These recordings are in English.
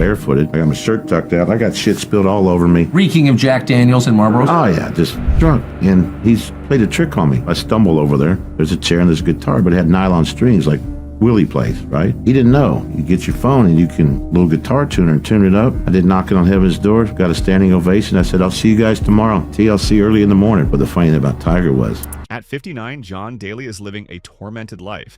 barefooted. I got my shirt tucked out. I got shit spilled all over me. Reeking of Jack Daniels and Marlboros? Oh, yeah, just drunk. And he's played a trick on me. I stumble over there. There's a chair and there's a guitar, but it had nylon strings like Willie plays, right? He didn't know. You get your phone and you can little guitar tuner and tune it up. I did knocking on heaven's door, got a standing ovation. I said, I'll see you guys tomorrow. TLC early in the morning. But the funny thing about Tiger was, at 59, John Daly is living a tormented life,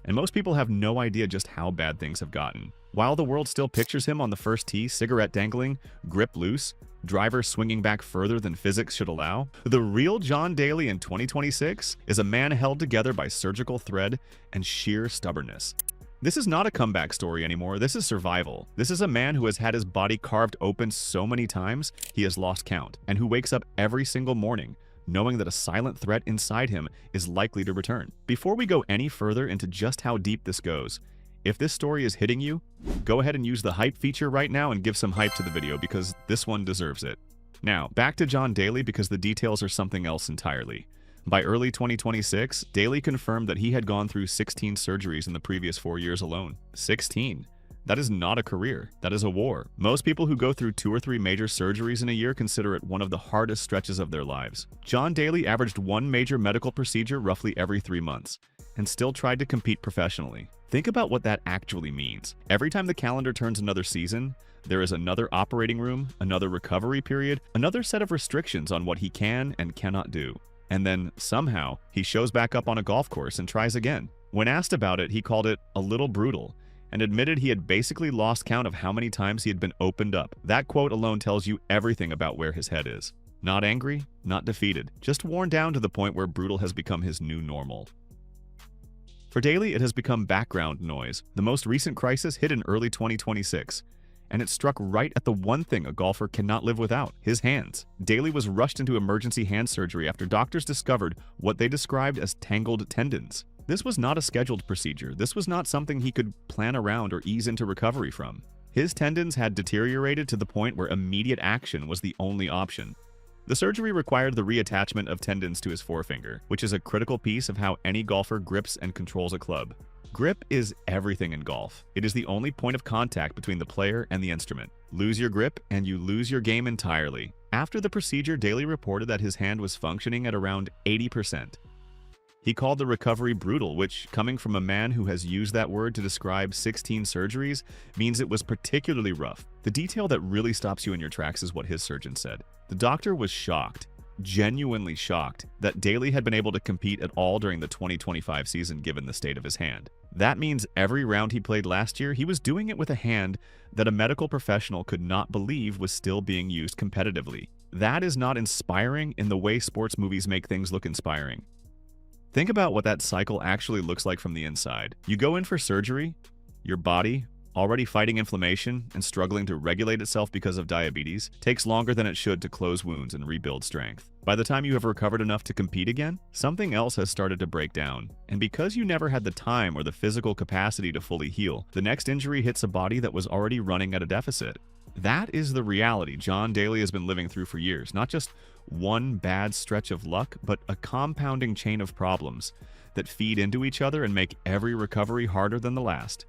and most people have no idea just how bad things have gotten. While the world still pictures him on the first tee, cigarette dangling, grip loose, driver swinging back further than physics should allow, the real John Daly in 2026 is a man held together by surgical thread and sheer stubbornness. This is not a comeback story anymore. This is survival. This is a man who has had his body carved open so many times he has lost count, and who wakes up every single morning knowing that a silent threat inside him is likely to return. Before we go any further into just how deep this goes, if this story is hitting you, go ahead and use the hype feature right now and give some hype to the video, because this one deserves it. Now, back to John Daly, because the details are something else entirely. By early 2026, Daly confirmed that he had gone through 16 surgeries in the previous 4 years alone. 16. That is not a career. That is a war. Most people who go through 2 or 3 major surgeries in a year consider it one of the hardest stretches of their lives. John Daly averaged 1 major medical procedure roughly every 3 months, and still tried to compete professionally. Think about what that actually means. Every time the calendar turns another season, there is another operating room, another recovery period, another set of restrictions on what he can and cannot do. And then, somehow, he shows back up on a golf course and tries again. When asked about it, he called it a little brutal, and admitted he had basically lost count of how many times he had been opened up. That quote alone tells you everything about where his head is. Not angry, not defeated, just worn down to the point where brutal has become his new normal. For Daly, it has become background noise. The most recent crisis hit in early 2026, and it struck right at the one thing a golfer cannot live without: his hands. Daly was rushed into emergency hand surgery after doctors discovered what they described as tangled tendons. This was not a scheduled procedure. This was not something he could plan around or ease into recovery from. His tendons had deteriorated to the point where immediate action was the only option. The surgery required the reattachment of tendons to his forefinger, which is a critical piece of how any golfer grips and controls a club. Grip is everything in golf. It is the only point of contact between the player and the instrument. Lose your grip and you lose your game entirely. After the procedure, Daly reported that his hand was functioning at around 80%. He called the recovery brutal, which, coming from a man who has used that word to describe 16 surgeries, means it was particularly rough. The detail that really stops you in your tracks is what his surgeon said. The doctor was shocked, genuinely shocked, that Daly had been able to compete at all during the 2025 season given the state of his hand. That means every round he played last year, he was doing it with a hand that a medical professional could not believe was still being used competitively. That is not inspiring in the way sports movies make things look inspiring. Think about what that cycle actually looks like from the inside. You go in for surgery, your body, already fighting inflammation and struggling to regulate itself because of diabetes, takes longer than it should to close wounds and rebuild strength. By the time you have recovered enough to compete again, something else has started to break down. And because you never had the time or the physical capacity to fully heal, the next injury hits a body that was already running at a deficit. That is the reality John Daly has been living through for years. Not just one bad stretch of luck, but a compounding chain of problems that feed into each other and make every recovery harder than the last.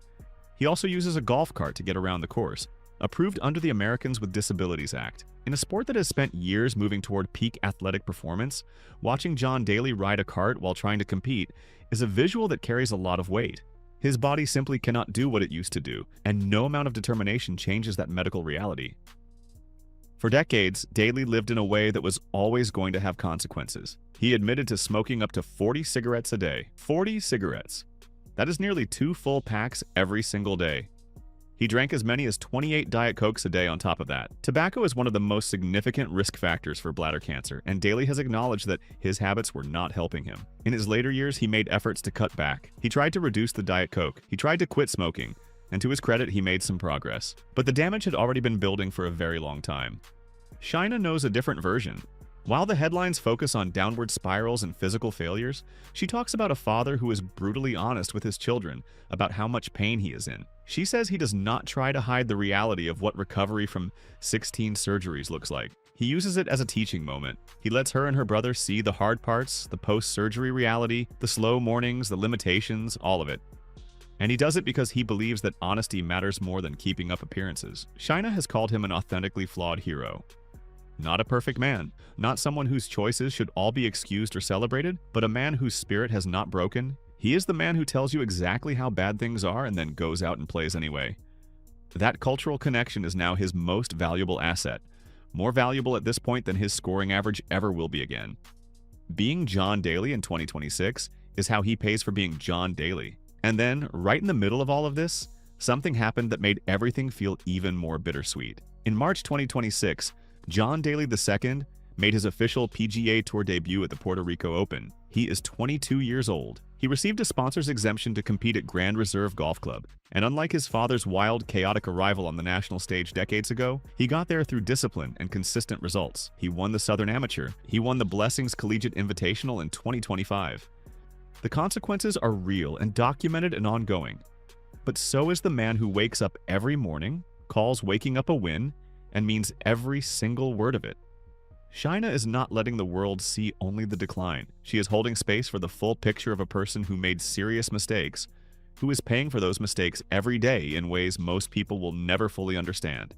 He also uses a golf cart to get around the course, approved under the Americans with Disabilities Act. In a sport that has spent years moving toward peak athletic performance, watching John Daly ride a cart while trying to compete is a visual that carries a lot of weight. His body simply cannot do what it used to do, and no amount of determination changes that medical reality. For decades, Daly lived in a way that was always going to have consequences. He admitted to smoking up to 40 cigarettes a day. 40 cigarettes. That is nearly 2 full packs every single day. He drank as many as 28 Diet Cokes a day on top of that. Tobacco is one of the most significant risk factors for bladder cancer, and Daly has acknowledged that his habits were not helping him. In his later years, he made efforts to cut back. He tried to reduce the Diet Coke. He tried to quit smoking, and to his credit, he made some progress. But the damage had already been building for a very long time. Shaina knows a different version. While the headlines focus on downward spirals and physical failures, she talks about a father who is brutally honest with his children about how much pain he is in. She says he does not try to hide the reality of what recovery from 16 surgeries looks like. He uses it as a teaching moment. He lets her and her brother see the hard parts, the post-surgery reality, the slow mornings, the limitations, all of it. And he does it because he believes that honesty matters more than keeping up appearances. China has called him an authentically flawed hero. Not a perfect man, not someone whose choices should all be excused or celebrated, but a man whose spirit has not broken. He is the man who tells you exactly how bad things are and then goes out and plays anyway. That cultural connection is now his most valuable asset, more valuable at this point than his scoring average ever will be again. Being John Daly in 2026 is how he pays for being John Daly. And then, right in the middle of all of this, something happened that made everything feel even more bittersweet. In March 2026, John Daly II made his official PGA Tour debut at the Puerto Rico Open. He is 22 years old. He received a sponsor's exemption to compete at Grand Reserve Golf Club, and unlike his father's wild, chaotic arrival on the national stage decades ago, he got there through discipline and consistent results. He won the Southern Amateur. He won the Blessings Collegiate Invitational in 2025. The consequences are real and documented and ongoing. But so is the man who wakes up every morning, calls waking up a win, and means every single word of it. Shaina is not letting the world see only the decline. She is holding space for the full picture of a person who made serious mistakes, who is paying for those mistakes every day in ways most people will never fully understand,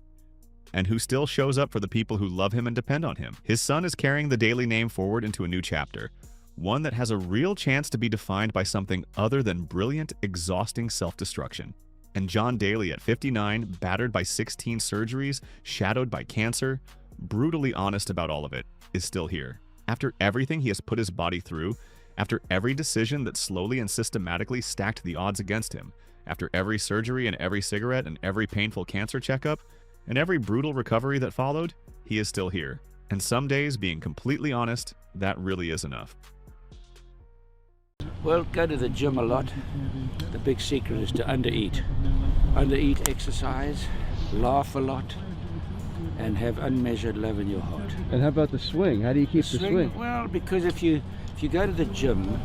and who still shows up for the people who love him and depend on him. His son is carrying the Daly name forward into a new chapter, one that has a real chance to be defined by something other than brilliant, exhausting self-destruction. And John Daly, at 59, battered by 16 surgeries, shadowed by cancer, brutally honest about all of it, is still here. After everything he has put his body through, after every decision that slowly and systematically stacked the odds against him, after every surgery and every cigarette and every painful cancer checkup, and every brutal recovery that followed, he is still here. And some days, being completely honest, that really is enough. Well, go to the gym a lot. The big secret is to undereat. Undereat exercise, laugh a lot, and have unmeasured love in your heart. And how about the swing? How do you keep the swing? Well, because if you go to the gym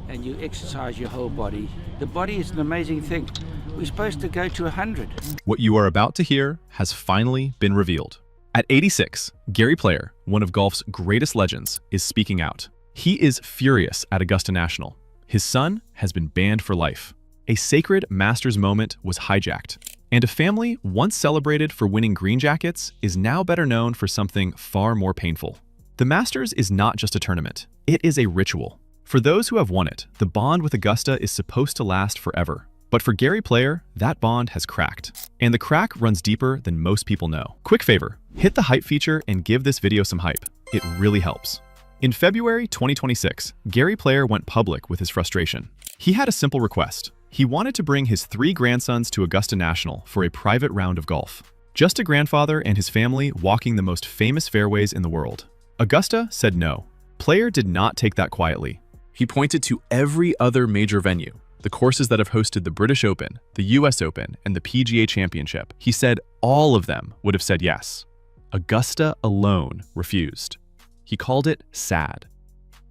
and you exercise your whole body, the body is an amazing thing. We're supposed to go to 100. What you are about to hear has finally been revealed. At 86, Gary Player, one of golf's greatest legends, is speaking out. He is furious at Augusta National. His son has been banned for life. A sacred Masters moment was hijacked. And a family once celebrated for winning green jackets is now better known for something far more painful. The Masters is not just a tournament. It is a ritual. For those who have won it, the bond with Augusta is supposed to last forever. But for Gary Player, that bond has cracked. And the crack runs deeper than most people know. Quick favor, hit the hype feature and give this video some hype. It really helps. In February 2026, Gary Player went public with his frustration. He had a simple request. He wanted to bring his 3 grandsons to Augusta National for a private round of golf. Just a grandfather and his family walking the most famous fairways in the world. Augusta said no. Player did not take that quietly. He pointed to every other major venue, the courses that have hosted the British Open, the US Open, and the PGA Championship. He said all of them would have said yes. Augusta alone refused. He called it sad.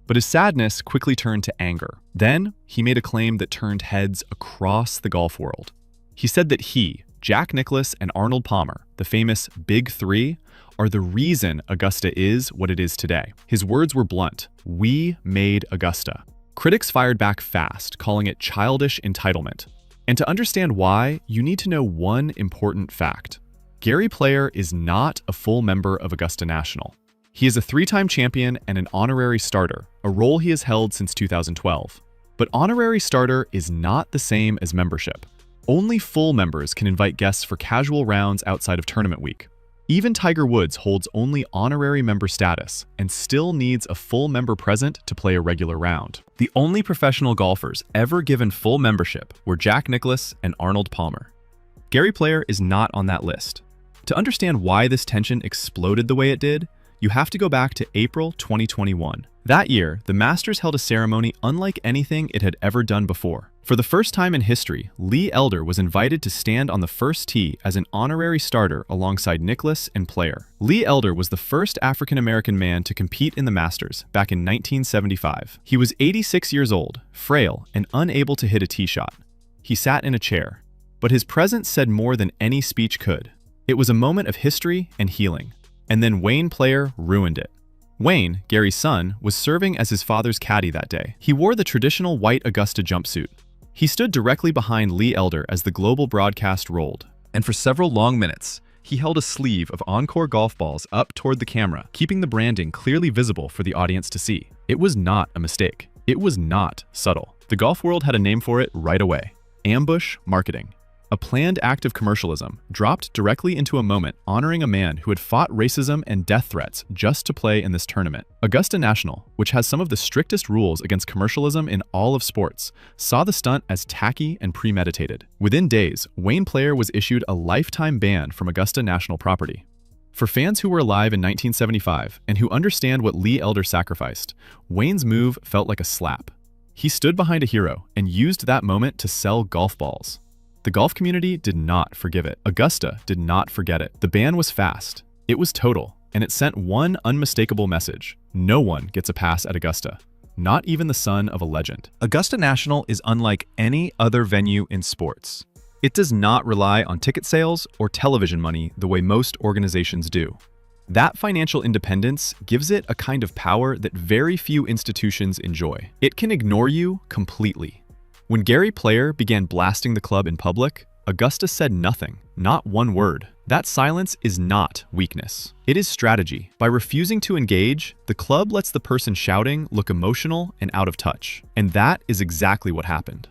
But his sadness quickly turned to anger. Then, he made a claim that turned heads across the golf world. He said that he, Jack Nicklaus, and Arnold Palmer, the famous Big Three, are the reason Augusta is what it is today. His words were blunt. We made Augusta. Critics fired back fast, calling it childish entitlement. And to understand why, you need to know one important fact. Gary Player is not a full member of Augusta National. He is a 3-time champion and an honorary starter, a role he has held since 2012. But honorary starter is not the same as membership. Only full members can invite guests for casual rounds outside of tournament week. Even Tiger Woods holds only honorary member status and still needs a full member present to play a regular round. The only professional golfers ever given full membership were Jack Nicklaus and Arnold Palmer. Gary Player is not on that list. To understand why this tension exploded the way it did, you have to go back to April 2021. That year, the Masters held a ceremony unlike anything it had ever done before. For the first time in history, Lee Elder was invited to stand on the first tee as an honorary starter alongside Nicklaus and Player. Lee Elder was the first African-American man to compete in the Masters back in 1975. He was 86 years old, frail, and unable to hit a tee shot. He sat in a chair, but his presence said more than any speech could. It was a moment of history and healing. And then Wayne Player ruined it. Wayne, Gary's son, was serving as his father's caddy that day. He wore the traditional white Augusta jumpsuit. He stood directly behind Lee Elder as the global broadcast rolled, and for several long minutes, he held a sleeve of Encore golf balls up toward the camera, keeping the branding clearly visible for the audience to see. It was not a mistake. It was not subtle. The golf world had a name for it right away: ambush marketing. A planned act of commercialism dropped directly into a moment honoring a man who had fought racism and death threats just to play in this tournament. Augusta National, which has some of the strictest rules against commercialism in all of sports, saw the stunt as tacky and premeditated. Within days, Wayne Player was issued a lifetime ban from Augusta National property. For fans who were alive in 1975 and who understand what Lee Elder sacrificed, Wayne's move felt like a slap. He stood behind a hero and used that moment to sell golf balls. The golf community did not forgive it. Augusta did not forget it. The ban was fast. It was total, and it sent one unmistakable message: no one gets a pass at Augusta, not even the son of a legend. Augusta National is unlike any other venue in sports. It does not rely on ticket sales or television money the way most organizations do. That financial independence gives it a kind of power that very few institutions enjoy. It can ignore you completely. When Gary Player began blasting the club in public, Augusta said nothing, not one word. That silence is not weakness. It is strategy. By refusing to engage, the club lets the person shouting look emotional and out of touch. And that is exactly what happened.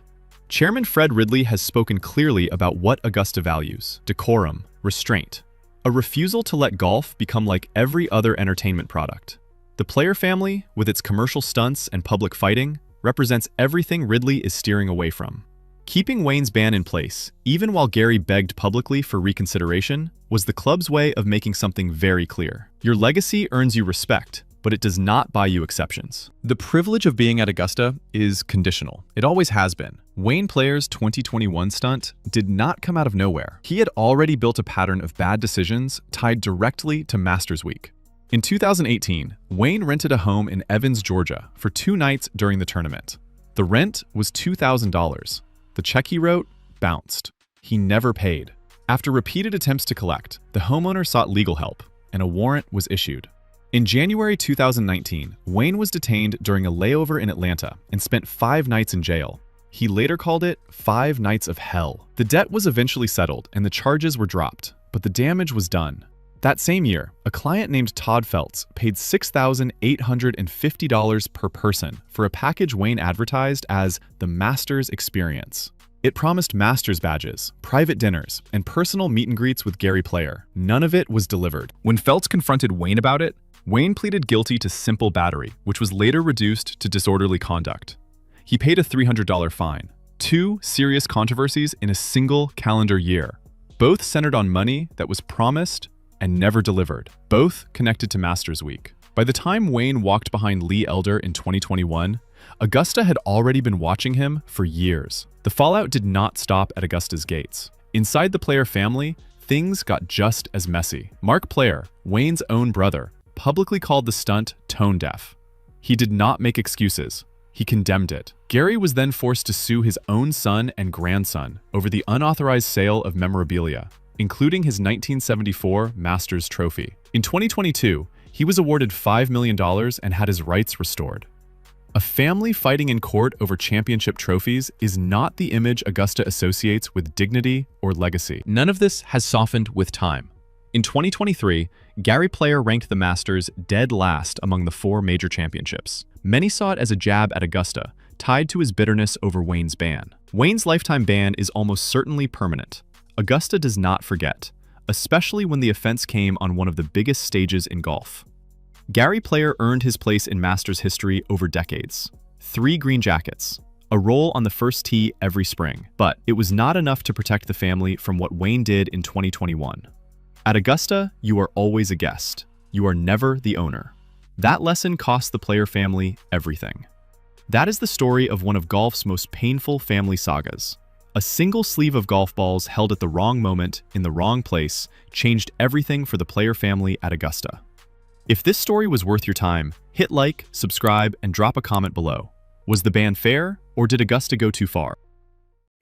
Chairman Fred Ridley has spoken clearly about what Augusta values: decorum, restraint, a refusal to let golf become like every other entertainment product. The Player family, with its commercial stunts and public fighting, represents everything Ridley is steering away from. Keeping Wayne's ban in place, even while Gary begged publicly for reconsideration, was the club's way of making something very clear. Your legacy earns you respect, but it does not buy you exceptions. The privilege of being at Augusta is conditional. It always has been. Wayne Player's 2021 stunt did not come out of nowhere. He had already built a pattern of bad decisions tied directly to Masters Week. In 2018, Wayne rented a home in Evans, Georgia for 2 nights during the tournament. The rent was $2,000. The check he wrote bounced. He never paid. After repeated attempts to collect, the homeowner sought legal help, and a warrant was issued. In January 2019, Wayne was detained during a layover in Atlanta and spent 5 nights in jail. He later called it 5 nights of hell. The debt was eventually settled and the charges were dropped, but the damage was done. That same year, a client named Todd Feltz paid $6,850 per person for a package Wayne advertised as the Masters Experience. It promised Masters badges, private dinners, and personal meet and greets with Gary Player. None of it was delivered. When Feltz confronted Wayne about it, Wayne pleaded guilty to simple battery, which was later reduced to disorderly conduct. He paid a $300 fine. 2 serious controversies in a single calendar year, both centered on money that was promised and never delivered, both connected to Masters Week. By the time Wayne walked behind Lee Elder in 2021, Augusta had already been watching him for years. The fallout did not stop at Augusta's gates. Inside the Player family, things got just as messy. Mark Player, Wayne's own brother, publicly called the stunt tone deaf. He did not make excuses. He condemned it. Gary was then forced to sue his own son and grandson over the unauthorized sale of memorabilia, including his 1974 Masters trophy. In 2022, he was awarded $5 million and had his rights restored. A family fighting in court over championship trophies is not the image Augusta associates with dignity or legacy. None of this has softened with time. In 2023, Gary Player ranked the Masters dead last among the 4 major championships. Many saw it as a jab at Augusta, tied to his bitterness over Wayne's ban. Wayne's lifetime ban is almost certainly permanent. Augusta does not forget, especially when the offense came on one of the biggest stages in golf. Gary Player earned his place in Masters history over decades. 3 green jackets, a roll on the first tee every spring, but it was not enough to protect the family from what Wayne did in 2021. At Augusta, you are always a guest. You are never the owner. That lesson cost the Player family everything. That is the story of one of golf's most painful family sagas. A single sleeve of golf balls held at the wrong moment in the wrong place changed everything for the Player family at Augusta. If this story was worth your time, hit like, subscribe, and drop a comment below. Was the ban fair, or did Augusta go too far?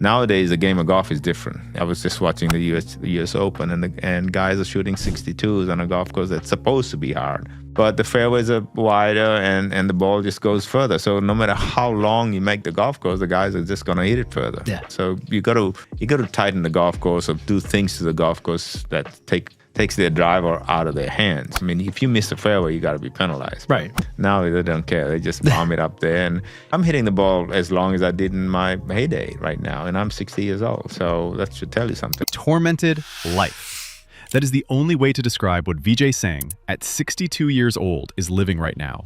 Nowadays, the game of golf is different. I was just watching the U.S. Open, and guys are shooting 62s on a golf course that's supposed to be hard. But the fairways are wider, and the ball just goes further. So no matter how long you make the golf course, the guys are just going to hit it further. Yeah. So you got to tighten the golf course or do things to the golf course that takes their driver out of their hands. I mean, if you miss the fairway, you got to be penalized. Right. Now they don't care. They just bomb it up there. And I'm hitting the ball as long as I did in my heyday right now. And I'm 60 years old. So that should tell you something. Tormented life. That is the only way to describe what Vijay Singh, at 62 years old, is living right now.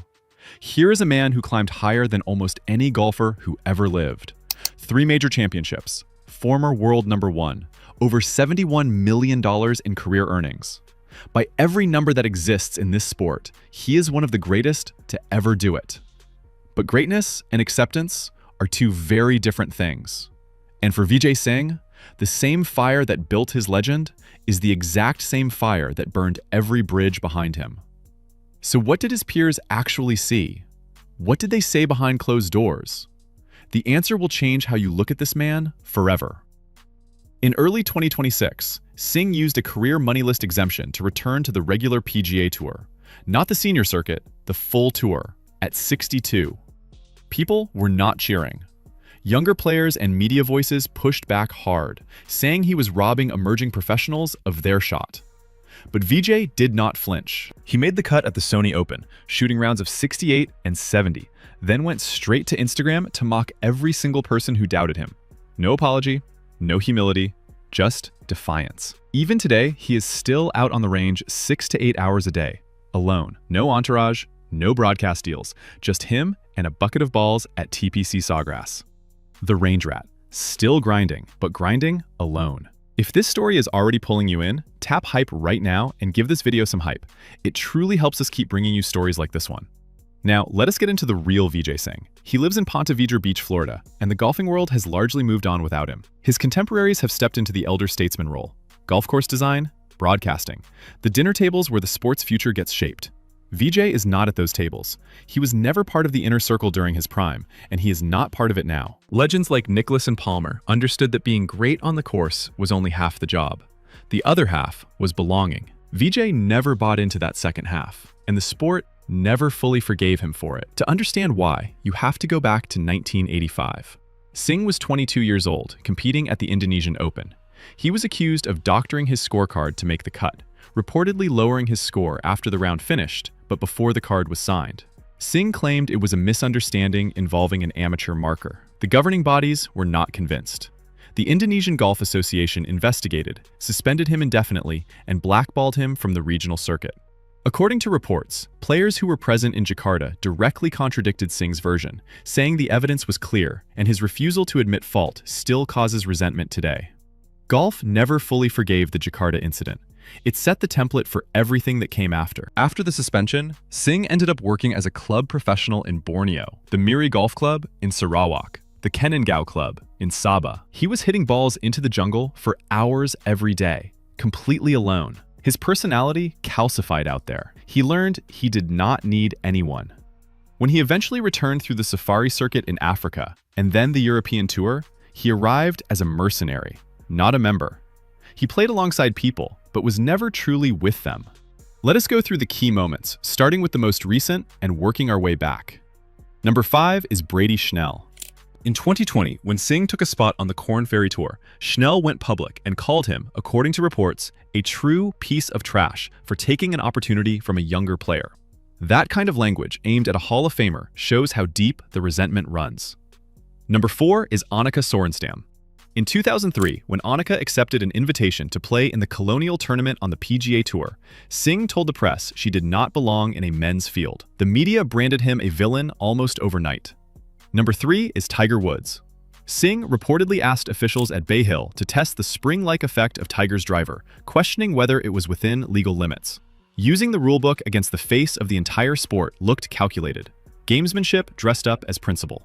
Here is a man who climbed higher than almost any golfer who ever lived. 3 major championships, former world #1, over $71 million in career earnings. By every number that exists in this sport, he is one of the greatest to ever do it. But greatness and acceptance are 2 very different things. And for Vijay Singh, the same fire that built his legend is the exact same fire that burned every bridge behind him. So what did his peers actually see? What did they say behind closed doors? The answer will change how you look at this man forever. In early 2026, Singh used a career money list exemption to return to the regular PGA Tour, not the senior circuit, the full tour, at 62. People were not cheering. Younger players and media voices pushed back hard, saying he was robbing emerging professionals of their shot. But Vijay did not flinch. He made the cut at the Sony Open, shooting rounds of 68 and 70, then went straight to Instagram to mock every single person who doubted him. No apology, no humility, just defiance. Even today, he is still out on the range 6 to 8 hours a day, alone. No entourage, no broadcast deals, just him and a bucket of balls at TPC Sawgrass. The range rat, still grinding, but grinding alone. If this story is already pulling you in, tap hype right now and give this video some hype. It truly helps us keep bringing you stories like this one. Now, let us get into the real Vijay Singh. He lives in Ponte Vedra Beach, Florida, and the golfing world has largely moved on without him. His contemporaries have stepped into the elder statesman role. Golf course design, broadcasting, the dinner tables where the sport's future gets shaped. Vijay is not at those tables. He was never part of the inner circle during his prime, and he is not part of it now. Legends like Nicklaus and Palmer understood that being great on the course was only half the job. The other half was belonging. Vijay never bought into that second half, and the sport never fully forgave him for it. To understand why, you have to go back to 1985. Singh was 22 years old, competing at the Indonesian Open. He was accused of doctoring his scorecard to make the cut, reportedly lowering his score after the round finished, but before the card was signed. Singh claimed it was a misunderstanding involving an amateur marker. The governing bodies were not convinced. The Indonesian Golf Association investigated, suspended him indefinitely, and blackballed him from the regional circuit. According to reports, players who were present in Jakarta directly contradicted Singh's version, saying the evidence was clear and his refusal to admit fault still causes resentment today. Golf never fully forgave the Jakarta incident. It set the template for everything that came after. After the suspension, Singh ended up working as a club professional in Borneo, the Miri Golf Club in Sarawak, the Keningau Club in Sabah. He was hitting balls into the jungle for hours every day, completely alone. His personality calcified out there. He learned he did not need anyone. When he eventually returned through the safari circuit in Africa and then the European tour, he arrived as a mercenary, not a member. He played alongside people, but was never truly with them. Let us go through the key moments, starting with the most recent and working our way back. Number 5 is Brady Schnell. In 2020, when Singh took a spot on the Korn Ferry Tour, Schnell went public and called him, according to reports, a true piece of trash for taking an opportunity from a younger player. That kind of language aimed at a Hall of Famer shows how deep the resentment runs. Number 4 is Annika Sorenstam. In 2003, when Annika accepted an invitation to play in the Colonial Tournament on the PGA Tour, Singh told the press she did not belong in a men's field. The media branded him a villain almost overnight. Number 3 is Tiger Woods. Singh reportedly asked officials at Bay Hill to test the spring-like effect of Tiger's driver, questioning whether it was within legal limits. Using the rulebook against the face of the entire sport looked calculated. Gamesmanship dressed up as principle.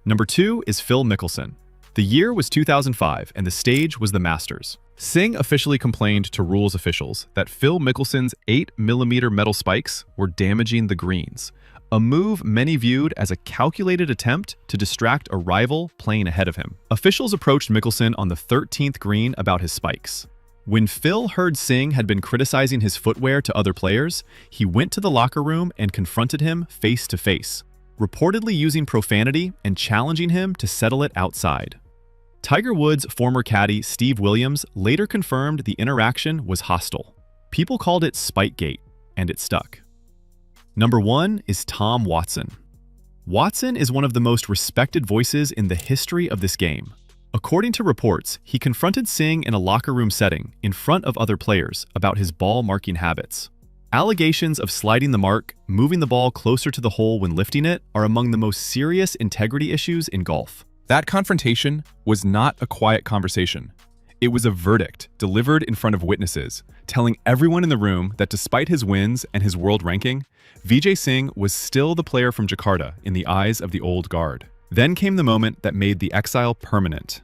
Number 2 is Phil Mickelson. The year was 2005 and the stage was the Masters. Singh officially complained to rules officials that Phil Mickelson's 8mm metal spikes were damaging the greens, a move many viewed as a calculated attempt to distract a rival playing ahead of him. Officials approached Mickelson on the 13th green about his spikes. When Phil heard Singh had been criticizing his footwear to other players, he went to the locker room and confronted him face to face, reportedly using profanity and challenging him to settle it outside. Tiger Woods' former caddy Steve Williams later confirmed the interaction was hostile. People called it Spikegate, and it stuck. Number 1 is Tom Watson. Watson is one of the most respected voices in the history of this game. According to reports, he confronted Singh in a locker room setting in front of other players about his ball marking habits. Allegations of sliding the mark, moving the ball closer to the hole when lifting it, are among the most serious integrity issues in golf. That confrontation was not a quiet conversation. It was a verdict delivered in front of witnesses, telling everyone in the room that despite his wins and his world ranking, Vijay Singh was still the player from Jakarta in the eyes of the old guard. Then came the moment that made the exile permanent.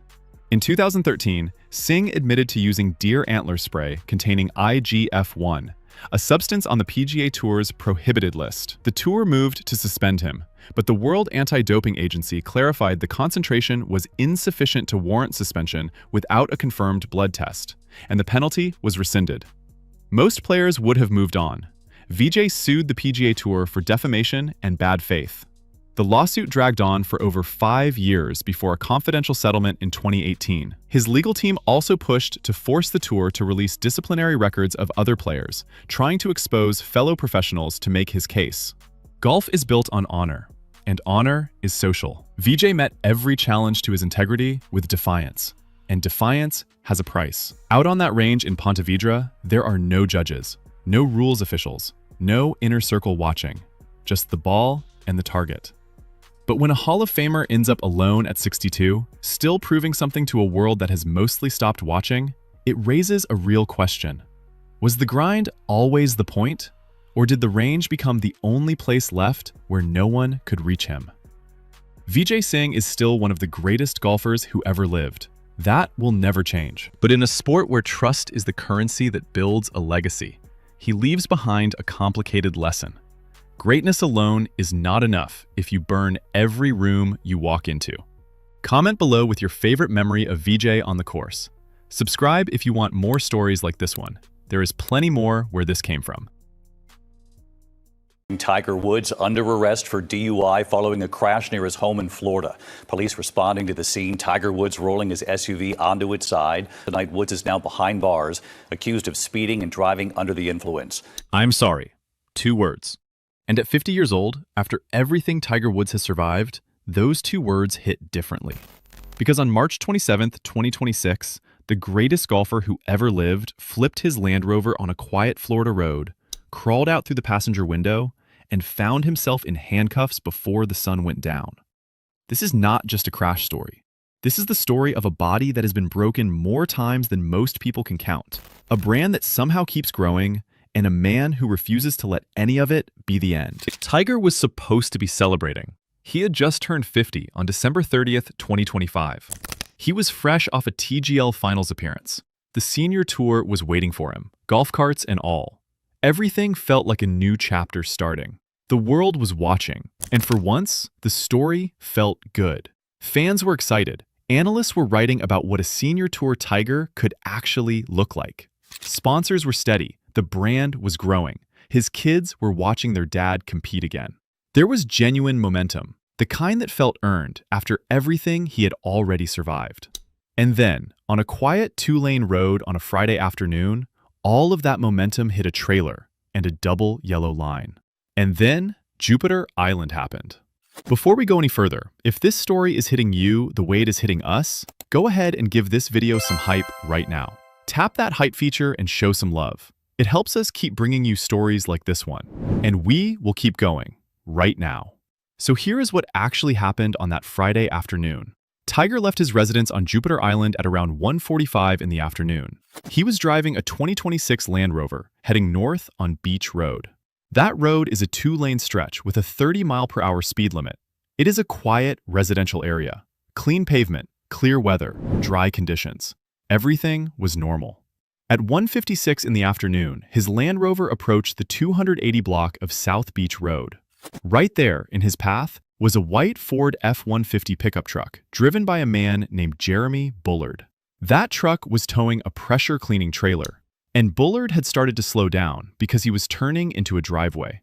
In 2013, Singh admitted to using deer antler spray containing IGF-1, a substance on the PGA Tour's prohibited list. The tour moved to suspend him, but the World Anti-Doping Agency clarified the concentration was insufficient to warrant suspension without a confirmed blood test, and the penalty was rescinded. Most players would have moved on. Vijay sued the PGA Tour for defamation and bad faith. The lawsuit dragged on for over 5 years before a confidential settlement in 2018. His legal team also pushed to force the tour to release disciplinary records of other players, trying to expose fellow professionals to make his case. Golf is built on honor, and honor is social. Vijay met every challenge to his integrity with defiance, and defiance has a price. Out on that range in Ponte Vedra, there are no judges, no rules officials, no inner circle watching, just the ball and the target. But when a Hall of Famer ends up alone at 62, still proving something to a world that has mostly stopped watching, it raises a real question. Was the grind always the point? Or did the range become the only place left where no one could reach him? Vijay Singh is still one of the greatest golfers who ever lived. That will never change. But in a sport where trust is the currency that builds a legacy, he leaves behind a complicated lesson. Greatness alone is not enough if you burn every room you walk into. Comment below with your favorite memory of Vijay on the course. Subscribe if you want more stories like this one. There is plenty more where this came from. Tiger Woods under arrest for DUI following a crash near his home in Florida. Police responding to the scene, Tiger Woods rolling his SUV onto its side. Tonight, Woods is now behind bars, accused of speeding and driving under the influence. I'm sorry. 2 words. And at 50 years old, after everything Tiger Woods has survived, those 2 words hit differently. Because on March 27th, 2026, the greatest golfer who ever lived flipped his Land Rover on a quiet Florida road, crawled out through the passenger window, and found himself in handcuffs before the sun went down. This is not just a crash story. This is the story of a body that has been broken more times than most people can count, a brand that somehow keeps growing, and a man who refuses to let any of it be the end. Tiger was supposed to be celebrating. He had just turned 50 on December 30th, 2025. He was fresh off a TGL Finals appearance. The senior tour was waiting for him, golf carts and all. Everything felt like a new chapter starting. The world was watching, and for once, the story felt good. Fans were excited. Analysts were writing about what a senior tour Tiger could actually look like. Sponsors were steady. The brand was growing. His kids were watching their dad compete again. There was genuine momentum, the kind that felt earned after everything he had already survived. And then, on a quiet 2-lane road on a Friday afternoon, all of that momentum hit a trailer and a double yellow line. And then, Jupiter Island happened. Before we go any further, if this story is hitting you the way it is hitting us, go ahead and give this video some hype right now. Tap that hype feature and show some love. It helps us keep bringing you stories like this one, and we will keep going right now. So here is what actually happened on that Friday afternoon. Tiger left his residence on Jupiter Island at around 1:45 in the afternoon. He was driving a 2026 Land Rover, heading north on Beach Road. That road is a 2-lane stretch with a 30-mile-per-hour speed limit. It is a quiet residential area. Clean pavement, clear weather, dry conditions. Everything was normal. At 1:56 in the afternoon, his Land Rover approached the 280 block of South Beach Road. Right there in his path was a white Ford F-150 pickup truck driven by a man named Jeremy Bullard. That truck was towing a pressure cleaning trailer, and Bullard had started to slow down because he was turning into a driveway.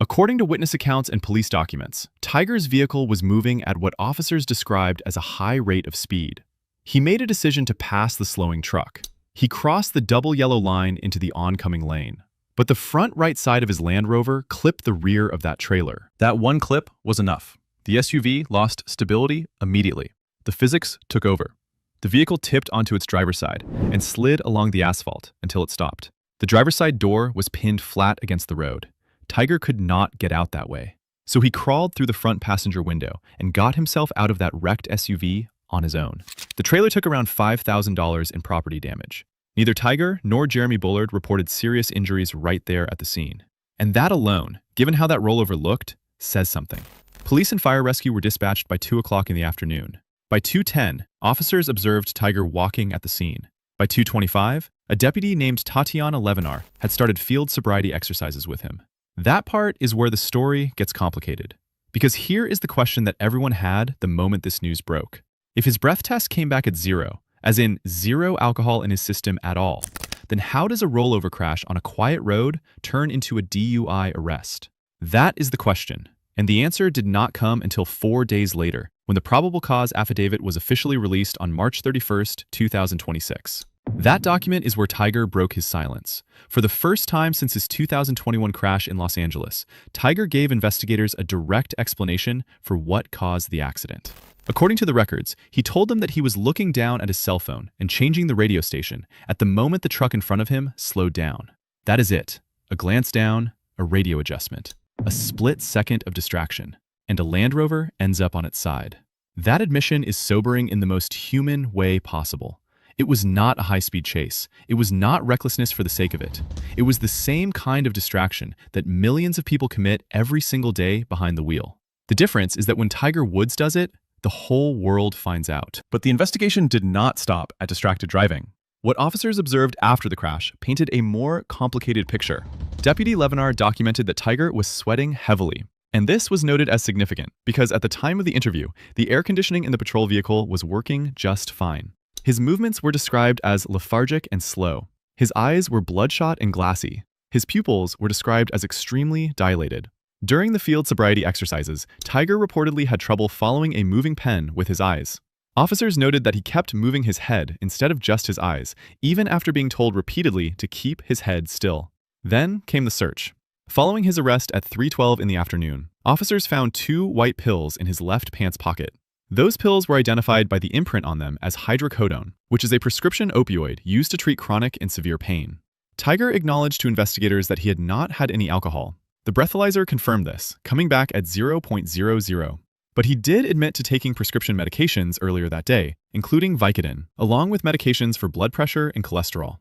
According to witness accounts and police documents, Tiger's vehicle was moving at what officers described as a high rate of speed. He made a decision to pass the slowing truck. He crossed the double yellow line into the oncoming lane. But the front right side of his Land Rover clipped the rear of that trailer. That one clip was enough. The SUV lost stability immediately. The physics took over. The vehicle tipped onto its driver's side and slid along the asphalt until it stopped. The driver's side door was pinned flat against the road. Tiger could not get out that way. So he crawled through the front passenger window and got himself out of that wrecked SUV on his own. The trailer took around $5,000 in property damage. Neither Tiger nor Jeremy Bullard reported serious injuries right there at the scene. And that alone, given how that rollover looked, says something. Police and fire rescue were dispatched by 2 o'clock in the afternoon. By 2:10, officers observed Tiger walking at the scene. By 2:25, a deputy named Tatiana Levinar had started field sobriety exercises with him. That part is where the story gets complicated. Because here is the question that everyone had the moment this news broke. If his breath test came back at 0, as in 0 alcohol in his system at all, then how does a rollover crash on a quiet road turn into a DUI arrest? That is the question, and the answer did not come until 4 days later, when the probable cause affidavit was officially released on March 31st, 2026. That document is where Tiger broke his silence. For the first time since his 2021 crash in Los Angeles, Tiger gave investigators a direct explanation for what caused the accident. According to the records, he told them that he was looking down at his cell phone and changing the radio station at the moment the truck in front of him slowed down. That is it. A glance down, a radio adjustment, a split second of distraction, and a Land Rover ends up on its side. That admission is sobering in the most human way possible. It was not a high-speed chase. It was not recklessness for the sake of it. It was the same kind of distraction that millions of people commit every single day behind the wheel. The difference is that when Tiger Woods does it, the whole world finds out. But the investigation did not stop at distracted driving. What officers observed after the crash painted a more complicated picture. Deputy Levinar documented that Tiger was sweating heavily. And this was noted as significant because at the time of the interview, the air conditioning in the patrol vehicle was working just fine. His movements were described as lethargic and slow. His eyes were bloodshot and glassy. His pupils were described as extremely dilated. During the field sobriety exercises, Tiger reportedly had trouble following a moving pen with his eyes. Officers noted that he kept moving his head instead of just his eyes, even after being told repeatedly to keep his head still. Then came the search. Following his arrest at 3:12 in the afternoon, officers found 2 white pills in his left pants pocket. Those pills were identified by the imprint on them as hydrocodone, which is a prescription opioid used to treat chronic and severe pain. Tiger acknowledged to investigators that he had not had any alcohol. The breathalyzer confirmed this, coming back at 0.00. But he did admit to taking prescription medications earlier that day, including Vicodin, along with medications for blood pressure and cholesterol.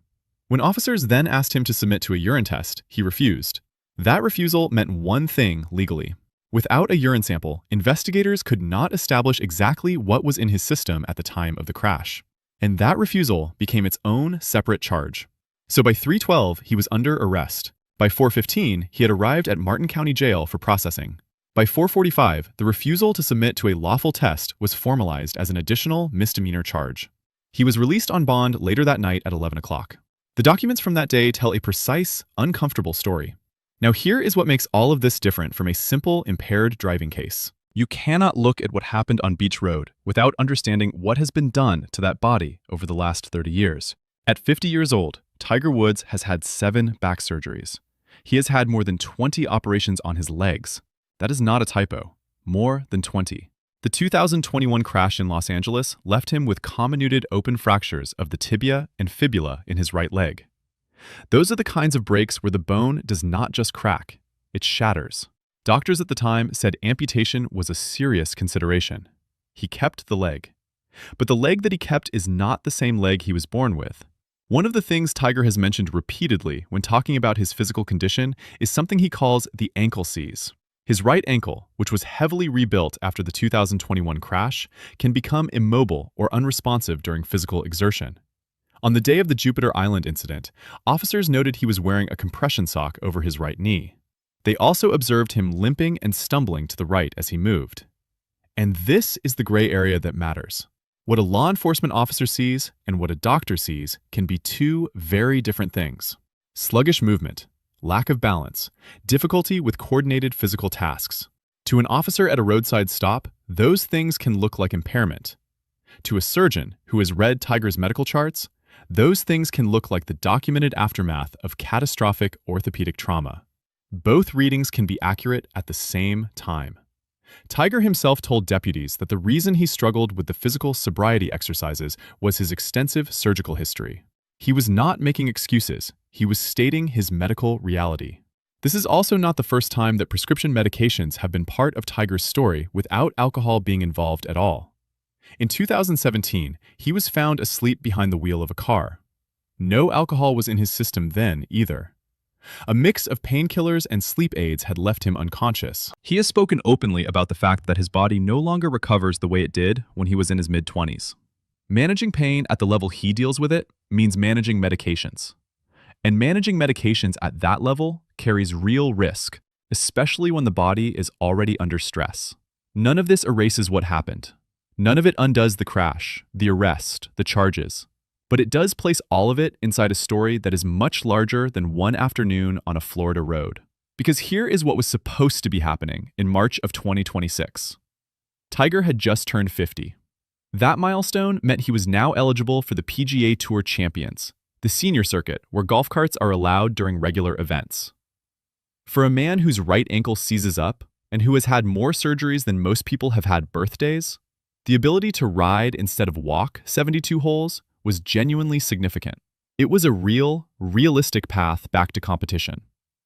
When officers then asked him to submit to a urine test, he refused. That refusal meant one thing legally. Without a urine sample, investigators could not establish exactly what was in his system at the time of the crash. And that refusal became its own separate charge. So by 3:12, he was under arrest. By 4:15, he had arrived at Martin County Jail for processing. By 4:45, the refusal to submit to a lawful test was formalized as an additional misdemeanor charge. He was released on bond later that night at 11 o'clock. The documents from that day tell a precise, uncomfortable story. Now here is what makes all of this different from a simple impaired driving case. You cannot look at what happened on Beach Road without understanding what has been done to that body over the last 30 years. At 50 years old, Tiger Woods has had 7 back surgeries. He has had more than 20 operations on his legs. That is not a typo. More than 20. The 2021 crash in Los Angeles left him with comminuted open fractures of the tibia and fibula in his right leg. Those are the kinds of breaks where the bone does not just crack, it shatters. Doctors at the time said amputation was a serious consideration. He kept the leg. But the leg that he kept is not the same leg he was born with. One of the things Tiger has mentioned repeatedly when talking about his physical condition is something he calls the ankle seize. His right ankle, which was heavily rebuilt after the 2021 crash, can become immobile or unresponsive during physical exertion. On the day of the Jupiter Island incident, officers noted he was wearing a compression sock over his right knee. They also observed him limping and stumbling to the right as he moved. And this is the gray area that matters. What a law enforcement officer sees and what a doctor sees can be two very different things. Sluggish movement, lack of balance, difficulty with coordinated physical tasks. To an officer at a roadside stop, those things can look like impairment. To a surgeon who has read Tiger's medical charts, those things can look like the documented aftermath of catastrophic orthopedic trauma. Both readings can be accurate at the same time. Tiger himself told deputies that the reason he struggled with the physical sobriety exercises was his extensive surgical history. He was not making excuses, he was stating his medical reality. This is also not the first time that prescription medications have been part of Tiger's story without alcohol being involved at all. In 2017, he was found asleep behind the wheel of a car. No alcohol was in his system then either. A mix of painkillers and sleep aids had left him unconscious. He has spoken openly about the fact that his body no longer recovers the way it did when he was in his mid-20s. Managing pain at the level he deals with it means managing medications. And managing medications at that level carries real risk, especially when the body is already under stress. None of this erases what happened. None of it undoes the crash, the arrest, the charges. But it does place all of it inside a story that is much larger than one afternoon on a Florida road. Because here is what was supposed to be happening in March of 2026. Tiger had just turned 50. That milestone meant he was now eligible for the PGA Tour Champions, the senior circuit where golf carts are allowed during regular events. For a man whose right ankle seizes up and who has had more surgeries than most people have had birthdays, the ability to ride instead of walk 72 holes was genuinely significant. It was a realistic path back to competition.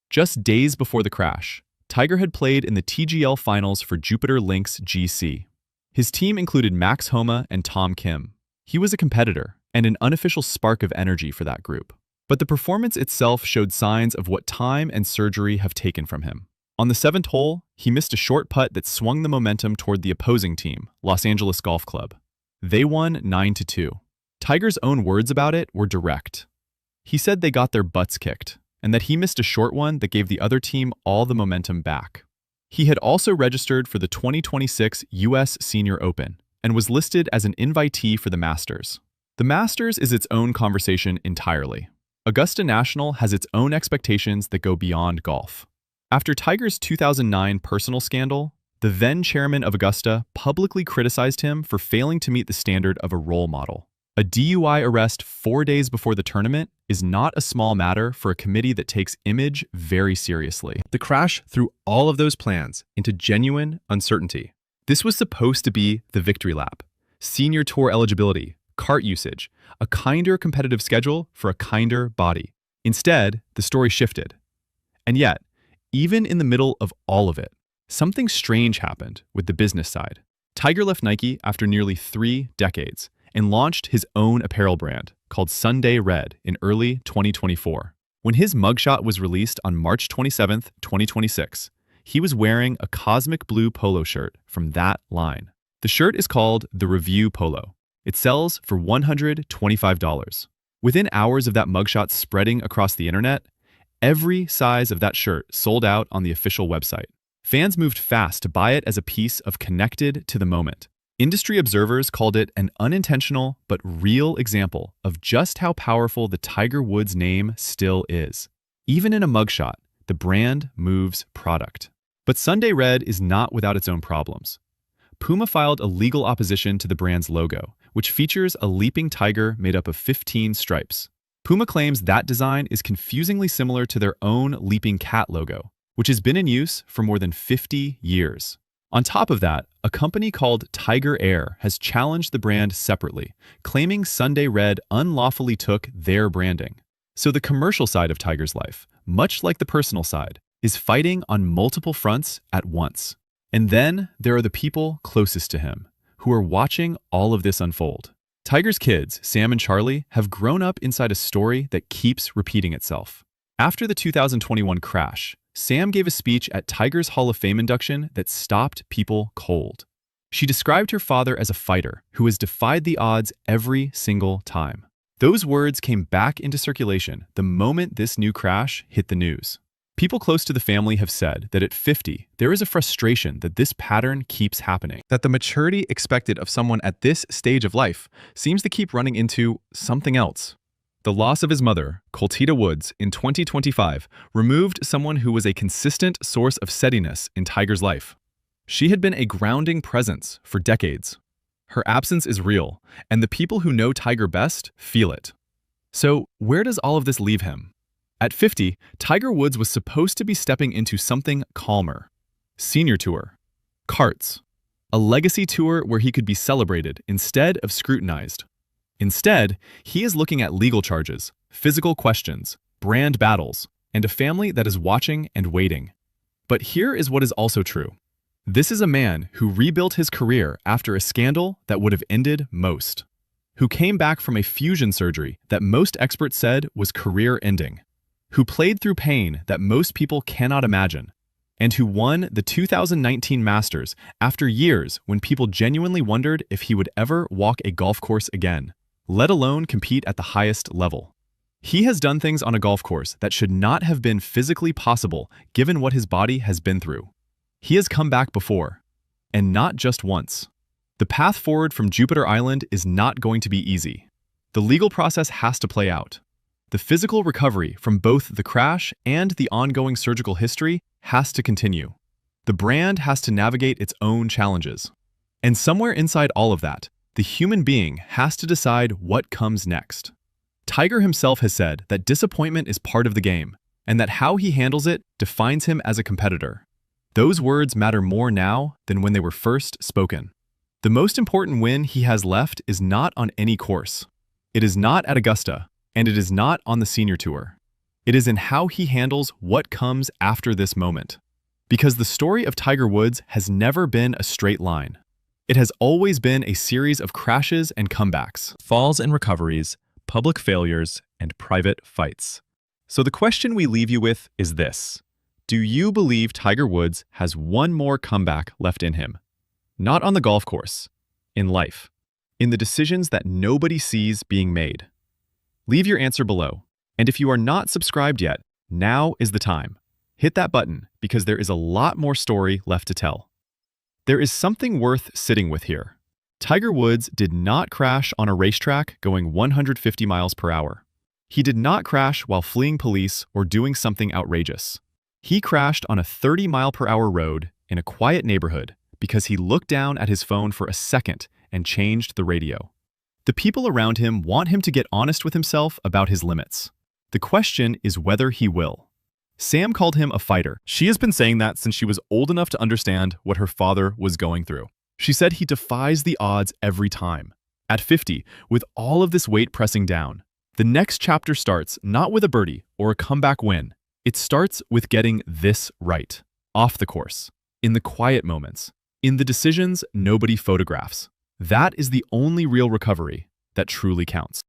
Just days before the crash, Tiger had played in the TGL finals for Jupiter Links GC. His team included Max Homa and Tom Kim. He was a competitor and an unofficial spark of energy for that group. But the performance itself showed signs of what time and surgery have taken from him. On the 7th hole, he missed a short putt that swung the momentum toward the opposing team, Los Angeles Golf Club. They won 9-2. Tiger's own words about it were direct. He said they got their butts kicked, and that he missed a short one that gave the other team all the momentum back. He had also registered for the 2026 U.S. Senior Open and was listed as an invitee for the Masters. The Masters is its own conversation entirely. Augusta National has its own expectations that go beyond golf. After Tiger's 2009 personal scandal, the then chairman of Augusta publicly criticized him for failing to meet the standard of a role model. A DUI arrest 4 days before the tournament is not a small matter for a committee that takes image very seriously. The crash threw all of those plans into genuine uncertainty. This was supposed to be the victory lap, senior tour eligibility, cart usage, a kinder competitive schedule for a kinder body. Instead, the story shifted. And yet, even in the middle of all of it, something strange happened with the business side. Tiger left Nike after nearly 3 decades and launched his own apparel brand called Sunday Red in early 2024. When his mugshot was released on March 27, 2026, he was wearing a cosmic blue polo shirt from that line. The shirt is called the Review Polo. It sells for $125. Within hours of that mugshot spreading across the internet, every size of that shirt sold out on the official website. Fans moved fast to buy it as a piece of connected to the moment. Industry observers called it an unintentional but real example of just how powerful the Tiger Woods name still is. Even in a mugshot, the brand moves product. But Sunday Red is not without its own problems. Puma filed a legal opposition to the brand's logo, which features a leaping tiger made up of 15 stripes. Puma claims that design is confusingly similar to their own leaping cat logo, which has been in use for more than 50 years. On top of that, a company called Tiger Air has challenged the brand separately, claiming Sunday Red unlawfully took their branding. So the commercial side of Tiger's life, much like the personal side, is fighting on multiple fronts at once. And then there are the people closest to him, who are watching all of this unfold. Tiger's kids, Sam and Charlie, have grown up inside a story that keeps repeating itself. After the 2021 crash, Sam gave a speech at Tiger's Hall of Fame induction that stopped people cold. She described her father as a fighter who has defied the odds every single time. Those words came back into circulation the moment this new crash hit the news. People close to the family have said that at 50, there is a frustration that this pattern keeps happening, that the maturity expected of someone at this stage of life seems to keep running into something else. The loss of his mother, Coltita Woods, in 2025 removed someone who was a consistent source of steadiness in Tiger's life. She had been a grounding presence for decades. Her absence is real, and the people who know Tiger best feel it. So, where does all of this leave him? At 50, Tiger Woods was supposed to be stepping into something calmer. Senior Tour. Carts. A legacy tour where he could be celebrated instead of scrutinized. Instead, he is looking at legal charges, physical questions, brand battles, and a family that is watching and waiting. But here is what is also true. This is a man who rebuilt his career after a scandal that would have ended most. Who came back from a fusion surgery that most experts said was career-ending. Who played through pain that most people cannot imagine, and who won the 2019 Masters after years when people genuinely wondered if he would ever walk a golf course again, let alone compete at the highest level. He has done things on a golf course that should not have been physically possible given what his body has been through. He has come back before, and not just once. The path forward from Jupiter Island is not going to be easy. The legal process has to play out. The physical recovery from both the crash and the ongoing surgical history has to continue. The brand has to navigate its own challenges. And somewhere inside all of that, the human being has to decide what comes next. Tiger himself has said that disappointment is part of the game, and that how he handles it defines him as a competitor. Those words matter more now than when they were first spoken. The most important win he has left is not on any course. It is not at Augusta. And it is not on the Senior Tour. It is in how he handles what comes after this moment. Because the story of Tiger Woods has never been a straight line. It has always been a series of crashes and comebacks, falls and recoveries, public failures, and private fights. So the question we leave you with is this. Do you believe Tiger Woods has one more comeback left in him? Not on the golf course, in life, in the decisions that nobody sees being made. Leave your answer below, and if you are not subscribed yet, now is the time. Hit that button because there is a lot more story left to tell. There is something worth sitting with here. Tiger Woods did not crash on a racetrack going 150 miles per hour. He did not crash while fleeing police or doing something outrageous. He crashed on a 30-mile-per-hour road in a quiet neighborhood because he looked down at his phone for a second and changed the radio. The people around him want him to get honest with himself about his limits. The question is whether he will. Sam called him a fighter. She has been saying that since she was old enough to understand what her father was going through. She said he defies the odds every time. At 50, with all of this weight pressing down, the next chapter starts not with a birdie or a comeback win. It starts with getting this right, off the course, in the quiet moments, in the decisions nobody photographs. That is the only real recovery that truly counts.